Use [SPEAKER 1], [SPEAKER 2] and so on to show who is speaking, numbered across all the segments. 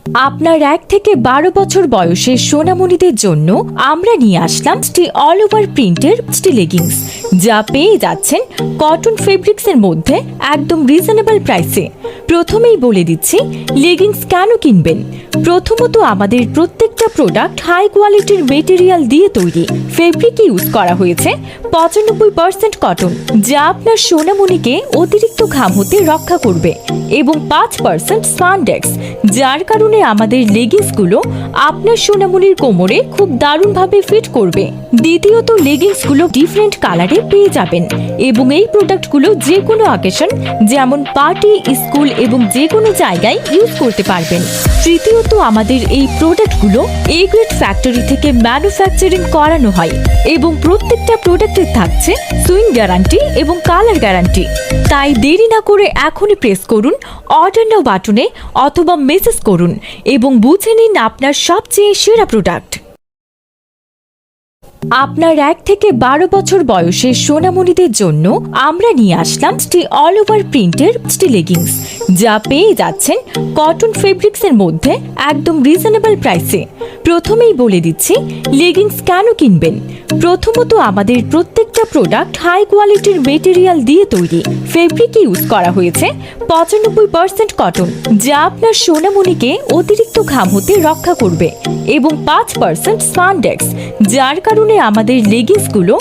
[SPEAKER 1] আপনার 1 থেকে 12 বছর বয়সের সোনামণিদের জন্য আমরা নিয়ে আসলাম অল ওভার প্রিন্টের লেগিংস, যা পেয়ে যাচ্ছেন কটন ফেব্রিক্সের মধ্যে একদম রিজনেবল প্রাইসে। প্রথমেই বলে দিচ্ছি লেগিংস কেন কিনবেন। প্রথমত, আমাদের প্রত্যেকটা প্রোডাক্ট হাই কোয়ালিটির মেটেরিয়াল দিয়ে তৈরি। ফেব্রিক ইউজ করা হয়েছে 95% কটন, যা আপনার সোনামণিকে অতিরিক্ত ঘাম হতে রক্ষা করবে, এবং 5% স্পান্ডেক্স, যার কারণে আমাদের লেগিংসগুলো আপনার সোনামণির কোমরে খুব দারুণভাবে ফিট করবে। দ্বিতীয়ত, লেগিংসগুলো ডিফারেন্ট কালারে পেয়ে যাবেন, এবং এই প্রোডাক্টগুলো যে কোনো অকেশন যেমন পার্টি, স্কুল এবং যে কোনো জায়গায় ইউজ করতে পারবেন। তৃতীয়ত, আমাদের এই প্রোডাক্টগুলো এ গ্রেড ফ্যাক্টরি থেকে ম্যানুফ্যাকচারিং করানো হয়, এবং প্রত্যেকটা প্রোডাক্টে থাকছে সুইং গ্যারান্টি এবং কালার গ্যারান্টি। তাই দেরি না করে এখনই প্রেস করুন অর্ডার নাও বাটনে, অথবা মেসেজ করুন এবং বুঝে নিন আপনার সবচেয়ে সেরা প্রোডাক্ট। আপনার 1 থেকে 12 বছর বয়সের সোনামণিদের জন্য আমরা নিয়ে আসলাম অল ওভার প্রিন্টের লেগিংস, যা পেয়ে যাচ্ছেন কটন ফেব্রিক্সের মধ্যে একদম রিজনেবল প্রাইসে। প্রথমেই বলে দিচ্ছি লেগিংস কেন কিনবেন। প্রথমত, আমাদের প্রত্যেকটা প্রোডাক্ট হাই কোয়ালিটির মেটেরিয়াল দিয়ে তৈরি। ফেব্রিক ইউজ করা হয়েছে 95% কটন, যা আপনার সোনামণিকে অতিরিক্ত ঘাম হতে রক্ষা করবে, এবং 5% স্পান্ডেক্স, যার কারণে আমাদের লেগিংসগুলো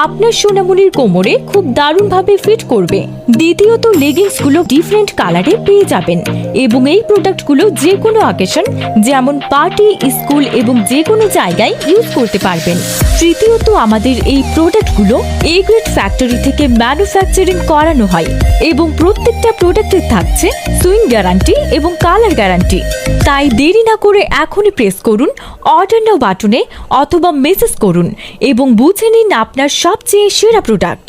[SPEAKER 1] আপনার সোনামণির কোমরে খুব দারুণভাবে ফিট করবে। দ্বিতীয়ত, লেগিংসগুলো ডিফারেন্ট কালারে পেয়ে যাবেন, এবং এই প্রোডাক্টগুলো যে কোনো অকেশন যেমন পার্টি, স্কুল এবং যে কোনো জায়গায় ইউজ করতে পারবেন। তৃতীয়ত, আমাদের এই প্রোডাক্টগুলো এ গ্রেড ফ্যাক্টরি থেকে ম্যানুফ্যাকচারিং করানো হয়, এবং প্রত্যেকটা প্রোডাক্টে থাকছে সুইং গ্যারান্টি এবং কালার গ্যারান্টি। তাই দেরি না করে এখনই প্রেস করুন অর্ডার নাও বাটনে, অথবা মেসেজ করুন এবং বুঝে নিন আপনার সবচেয়ে সেরা প্রোডাক্ট।